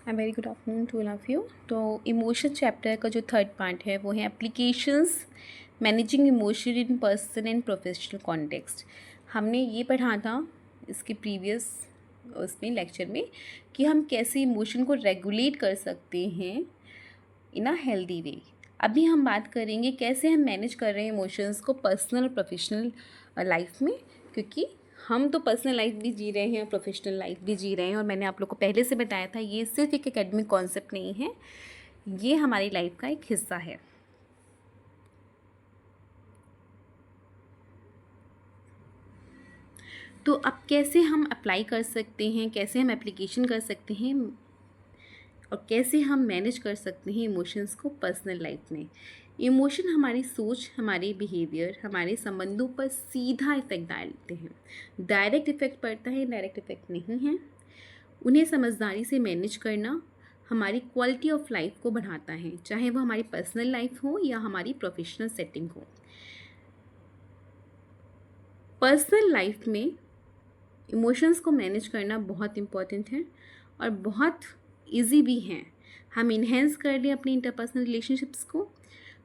Very good afternoon to all of you. तो emotion chapter का जो थर्ड पार्ट है वो है applications managing emotion in personal and professional context. हमने ये पढ़ा था इसके प्रीवियस उसमें लेक्चर में कि हम कैसे इमोशन को रेगुलेट कर सकते हैं इन अ हेल्दी वे। अभी हम बात करेंगे कैसे हम मैनेज कर रहे हैं इमोशंस को पर्सनल और प्रोफेशनल लाइफ में, क्योंकि हम तो पर्सनल लाइफ भी जी रहे हैं और प्रोफेशनल लाइफ भी जी रहे हैं। और मैंने आप लोग को पहले से बताया था ये सिर्फ एक एकेडमिक कॉन्सेप्ट नहीं है, ये हमारी लाइफ का एक हिस्सा है। तो अब कैसे हम अप्लाई कर सकते हैं, कैसे हम एप्लीकेशन कर सकते हैं और कैसे हम मैनेज कर सकते हैं इमोशंस को पर्सनल लाइफ में। इमोशन हमारी सोच, हमारे बिहेवियर, हमारे संबंधों पर सीधा इफेक्ट डालते हैं। डायरेक्ट इफेक्ट पड़ता है, डायरेक्ट इफेक्ट नहीं है। उन्हें समझदारी से मैनेज करना हमारी क्वालिटी ऑफ लाइफ को बढ़ाता है, चाहे वो हमारी पर्सनल लाइफ हो या हमारी प्रोफेशनल सेटिंग हो। पर्सनल लाइफ में इमोशंस को मैनेज करना बहुत इम्पॉर्टेंट है और बहुत इजी भी हैं। हम इन्हेंस कर लें अपनी इंटरपर्सनल रिलेशनशिप्स को,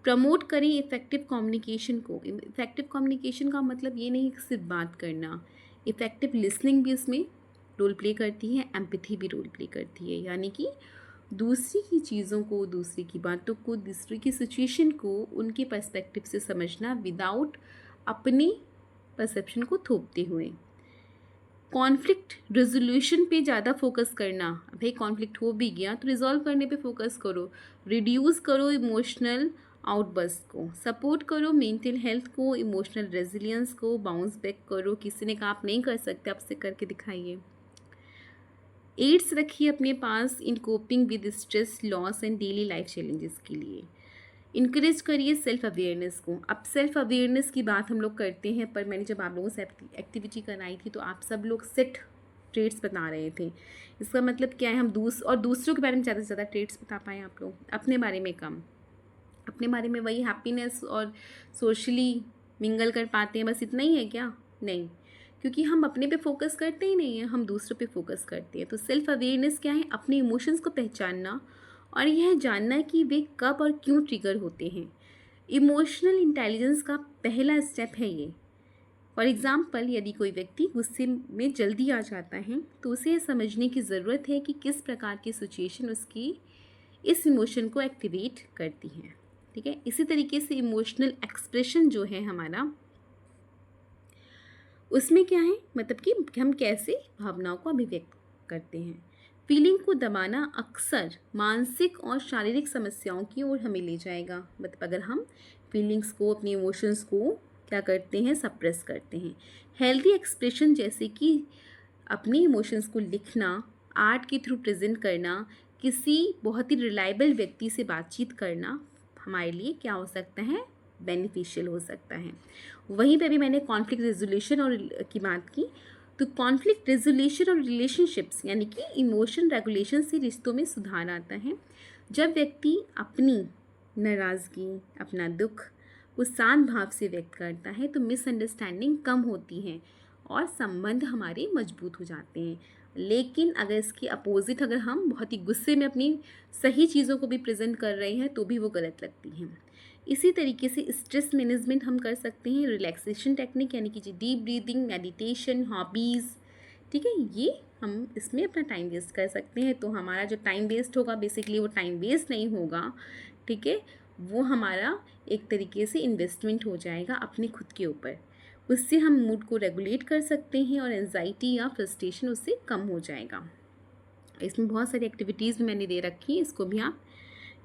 प्रमोट करें इफ़ेक्टिव कम्युनिकेशन को। इफ़ेक्टिव कम्युनिकेशन का मतलब ये नहीं कि सिर्फ बात करना, इफ़ेक्टिव लिसनिंग भी इसमें रोल प्ले करती है, एम्पैथी भी रोल प्ले करती है। यानी कि दूसरी की चीज़ों को, दूसरी की बातों को, दूसरी की सिचुएशन को उनके पर्सपेक्टिव से समझना विदाउट अपनी परसेप्शन को थोपते हुए। कॉन्फ्लिक्ट रेजोल्यूशन पे ज़्यादा फोकस करना। भाई कॉन्फ्लिक्ट हो भी गया तो रिजॉल्व करने पे फोकस करो, रिड्यूस करो इमोशनल आउटबर्स्ट को, सपोर्ट करो मेंटल हेल्थ को, इमोशनल रेजिलियंस को, बाउंस बैक करो। किसी ने कहा आप नहीं कर सकते, आपसे करके दिखाइए। एड्स रखिए अपने पास in coping with stress, loss and daily life challenges के लिए। इनक्रेज करिए सेल्फ अवेयरनेस को। अब सेल्फ अवेयरनेस की बात हम लोग करते हैं, पर मैंने जब आप लोगों से एक्टिविटी कराई थी तो आप सब लोग सेट ट्रेड्स बता रहे थे। इसका मतलब क्या है, हम दूसरों के बारे में ज़्यादा से ज़्यादा ट्रेड्स बता पाएँ आप लोग, अपने बारे में कम। अपने बारे में वही हैप्पीनेस और सोशली मिंगल कर पाते हैं, बस इतना ही है क्या? नहीं, क्योंकि हम अपने पे फोकस करते ही नहीं हैं, हम दूसरों पे फोकस करते हैं। तो सेल्फ अवेयरनेस क्या है? अपने इमोशंस को पहचानना और यह जानना कि वे कब और क्यों ट्रिगर होते हैं। इमोशनल इंटेलिजेंस का पहला स्टेप है ये। फॉर एग्ज़ाम्पल, यदि कोई व्यक्ति गुस्से में जल्दी आ जाता है तो उसे यह समझने की ज़रूरत है कि किस प्रकार की सिचुएशन उसकी इस इमोशन को एक्टिवेट करती है। ठीक है, इसी तरीके से इमोशनल एक्सप्रेशन जो है हमारा, उसमें क्या है, मतलब कि हम कैसे भावनाओं को अभिव्यक्त करते हैं। फीलिंग को दबाना अक्सर मानसिक और शारीरिक समस्याओं की ओर हमें ले जाएगा। मतलब अगर हम फीलिंग्स को, अपनी इमोशंस को क्या करते हैं, सप्रेस करते हैं। हेल्दी एक्सप्रेशन जैसे कि अपनी इमोशंस को लिखना, आर्ट के थ्रू प्रेजेंट करना, किसी बहुत ही रिलायबल व्यक्ति से बातचीत करना हमारे लिए क्या हो सकता है, बेनिफिशियल हो सकता है। वहीं पे भी मैंने कॉन्फ्लिक्ट रेजोल्यूशन और की बात की। तो कॉन्फ्लिक्ट रेजोल्यूशन और रिलेशनशिप्स यानी कि इमोशन रेगुलेशन से रिश्तों में सुधार आता है। जब व्यक्ति अपनी नाराज़गी, अपना दुख वो शांत भाव से व्यक्त करता है तो मिसअंडरस्टैंडिंग कम होती है और संबंध हमारे मजबूत हो जाते हैं। लेकिन अगर इसके अपोजिट, अगर हम बहुत ही गुस्से में अपनी सही चीज़ों को भी प्रेजेंट कर रहे हैं तो भी वो गलत लगती हैं। इसी तरीके से स्ट्रेस मैनेजमेंट हम कर सकते हैं, रिलैक्सेशन टेक्निक यानी कि डीप ब्रीदिंग, मेडिटेशन, हॉबीज़। ठीक है, ये हम इसमें अपना टाइम वेस्ट कर सकते हैं। तो हमारा जो टाइम वेस्ट होगा, बेसिकली वो टाइम वेस्ट नहीं होगा, ठीक है, वो हमारा एक तरीके से इन्वेस्टमेंट हो जाएगा अपने खुद के ऊपर। उससे हम मूड को रेगुलेट कर सकते हैं और एंजाइटी या फ्रस्ट्रेशन उससे कम हो जाएगा। इसमें बहुत सारी एक्टिविटीज़ भी मैंने दे रखी हैं, इसको भी आप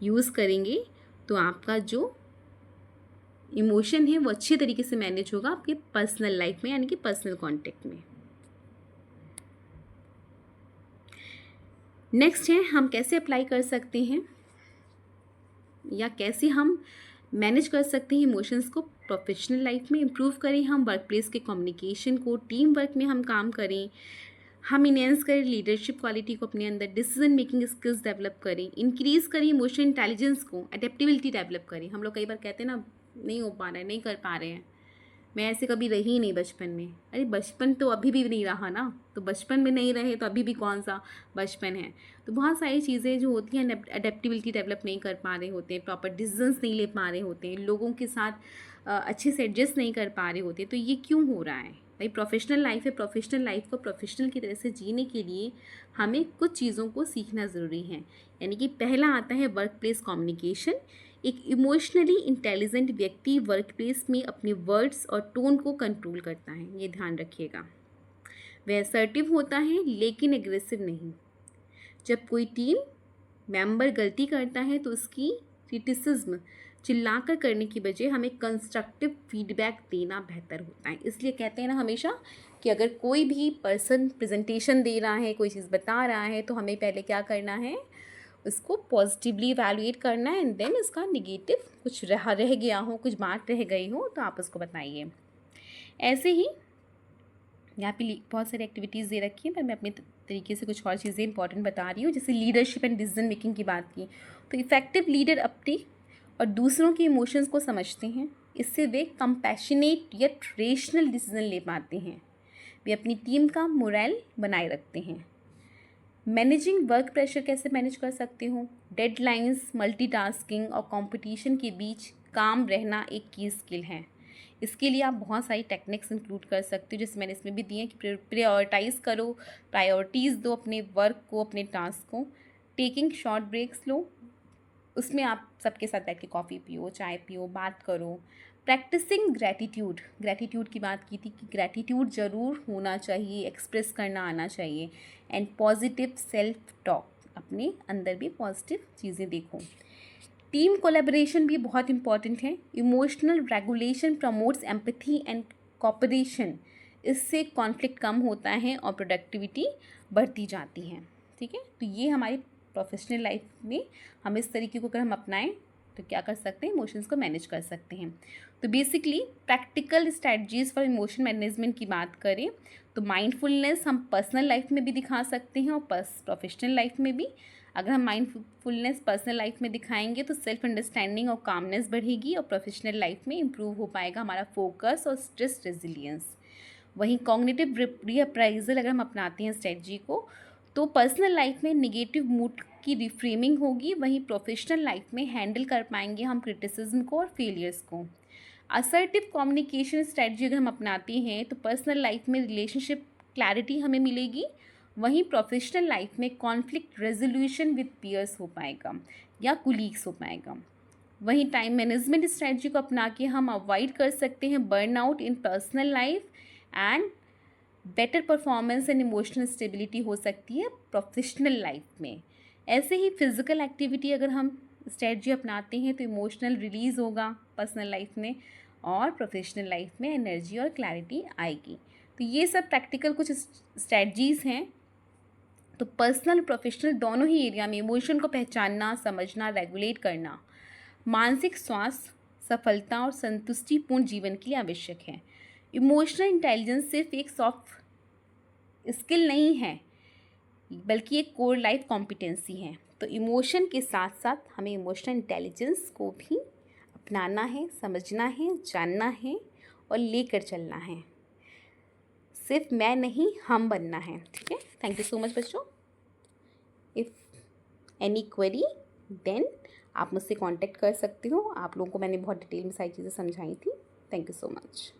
यूज़ करेंगे तो आपका जो इमोशन है वो अच्छे तरीके से मैनेज होगा आपके पर्सनल लाइफ में, यानी कि पर्सनल कॉन्टेक्ट में। नेक्स्ट है, हम कैसे अप्लाई कर सकते हैं या कैसे हम मैनेज कर सकते हैं इमोशंस को प्रोफेशनल लाइफ में। इम्प्रूव करें हम वर्क प्लेस के कम्युनिकेशन को, टीम वर्क में हम काम करें, हम इनहेंस करें लीडरशिप क्वालिटी को अपने अंदर, डिसीजन मेकिंग स्किल्स डेवलप करें, इंक्रीज़ करें इमोशनल इंटेलिजेंस को, अडेप्टिबिलिटी डेवलप करें। हम लोग कई बार कहते हैं ना, नहीं हो पा रहा है, नहीं कर पा रहे हैं, मैं ऐसे कभी रही ही नहीं बचपन में। अरे बचपन तो अभी भी नहीं रहा ना, तो बचपन में नहीं रहे तो अभी भी कौन सा बचपन है। तो बहुत सारी चीज़ें जो होती हैं, अडेप्टिबिलिटी डेवलप नहीं कर पा रहे होते हैं, प्रॉपर डिसीजंस नहीं ले पा रहे होते हैं, लोगों के साथ अच्छे से एडजस्ट नहीं कर पा रहे होते। तो ये क्यों हो रहा है भाई? प्रोफेशनल लाइफ है, प्रोफेशनल लाइफ को प्रोफेशनल की तरह से जीने के लिए हमें कुछ चीज़ों को सीखना ज़रूरी है। यानी कि पहला आता है वर्क प्लेस कम्युनिकेशन। एक इमोशनली इंटेलिजेंट व्यक्ति वर्क प्लेस में अपने वर्ड्स और टोन को कंट्रोल करता है, ये ध्यान रखिएगा। वह असर्टिव होता है लेकिन एग्रेसिव नहीं। जब कोई टीम मेंबर गलती करता है तो उसकी क्रिटिसिज्म चिल्लाकर करने की बजाय हमें कंस्ट्रक्टिव फीडबैक देना बेहतर होता है। इसलिए कहते हैं ना हमेशा कि अगर कोई भी पर्सन प्रेजेंटेशन दे रहा है, कोई चीज़ बता रहा है, तो हमें पहले क्या करना है, उसको पॉजिटिवली इवैल्यूएट करना है एंड देन उसका निगेटिव कुछ रह गया हो, कुछ बात रह गई हो तो आप उसको बताइए। ऐसे ही यहाँ पे बहुत सारी एक्टिविटीज़ दे रखी हैं, पर मैं अपने तरीके से कुछ और चीज़ें इंपॉर्टेंट बता रही हूँ। जैसे लीडरशिप एंड डिसीजन मेकिंग की बात की, तो इफ़ेक्टिव लीडर अपनी और दूसरों के इमोशंस को समझते हैं। इससे वे कंपैशनेट यट रेशनल डिसीजन ले पाते हैं। वे अपनी टीम का मोरल बनाए रखते हैं। मैनेजिंग वर्क प्रेशर कैसे मैनेज कर सकते हो? डेडलाइंस, मल्टीटास्किंग और कंपटीशन के बीच काम रहना एक की स्किल है। इसके लिए आप बहुत सारी टेक्निक्स इंक्लूड कर सकते हो, जैसे मैंने इसमें भी दिए हैं कि प्रायोरिटाइज़ करो, प्रायोरिटीज़ दो अपने वर्क को, अपने टास्क को। टेकिंग शॉर्ट ब्रेक्स लो, उसमें आप सबके साथ बैठ के कॉफ़ी पियो, चाय पियो, बात करो। प्रैक्टिसिंग ग्रैटिट्यूड की बात की थी कि ग्रैटिट्यूड ज़रूर होना चाहिए, एक्सप्रेस करना आना चाहिए। एंड पॉजिटिव सेल्फ टॉक, अपने अंदर भी पॉजिटिव चीज़ें देखो। टीम कोलैबोरेशन भी बहुत इंपॉर्टेंट है। Emotional regulation promotes empathy and cooperation. इससे कॉन्फ्लिक्ट कम होता है और प्रोडक्टिविटी बढ़ती जाती है। ठीक है, तो ये हमारी प्रोफेशनल लाइफ में हम इस तरीके को अगर हम अपनाएं तो क्या कर सकते हैं, इमोशंस को मैनेज कर सकते हैं। तो basically practical strategies for emotion management की बात करें तो माइंडफुलनेस हम पर्सनल लाइफ में भी दिखा सकते हैं और प्रोफेशनल लाइफ में भी। अगर हम माइंडफुलनेस पर्सनल लाइफ में दिखाएंगे तो सेल्फ अंडरस्टैंडिंग और कामनेस बढ़ेगी और प्रोफेशनल लाइफ में इम्प्रूव हो पाएगा हमारा फोकस और स्ट्रेस रेजिलियंस। वहीं कॉग्निटिव रीअप्राइजल अगर हम अपनाते हैं स्ट्रेटजी को तो पर्सनल लाइफ में निगेटिव मूड की रिफ्रेमिंग होगी, वहीं प्रोफेशनल लाइफ में हैंडल कर पाएंगे हम क्रिटिसिज्म को और फेलियर्स को। असर्टिव कम्युनिकेशन स्ट्रेटजी अगर हम अपनाते हैं तो पर्सनल लाइफ में रिलेशनशिप क्लैरिटी हमें मिलेगी, वहीं प्रोफेशनल लाइफ में कॉन्फ्लिक्ट रेजोल्यूशन विद पीयर्स हो पाएगा या कुलीग्स हो पाएगा। वहीं टाइम मैनेजमेंट स्ट्रेटजी को अपना के हम अवॉइड कर सकते हैं burnout in personal life and better performance and emotional stability हो सकती है प्रोफेशनल लाइफ में। ऐसे ही फिज़िकल एक्टिविटी अगर हम स्ट्रेटजी अपनाते हैं तो इमोशनल रिलीज़ होगा पर्सनल लाइफ में और प्रोफेशनल लाइफ में एनर्जी और क्लैरिटी आएगी। तो ये सब प्रैक्टिकल कुछ स्ट्रेटजीज़ हैं। तो पर्सनल प्रोफेशनल दोनों ही एरिया में इमोशन को पहचानना, समझना, रेगुलेट करना मानसिक स्वास्थ्य, सफलता और संतुष्टिपूर्ण जीवन के लिए आवश्यक है। इमोशनल इंटेलिजेंस सिर्फ एक सॉफ्ट स्किल नहीं है बल्कि एक कोर लाइफ कॉम्पिटेंसी है। तो इमोशन के साथ साथ हमें इमोशनल इंटेलिजेंस को भी अपनाना है, समझना है, जानना है और लेकर चलना है। सिर्फ मैं नहीं, हम बनना है। ठीक है, थैंक यू सो मच बच्चों। इफ़ एनी क्वेरी देन आप मुझसे कांटेक्ट कर सकते हो। आप लोगों को मैंने बहुत डिटेल में सारी चीज़ें समझाई थी। Thank you so much.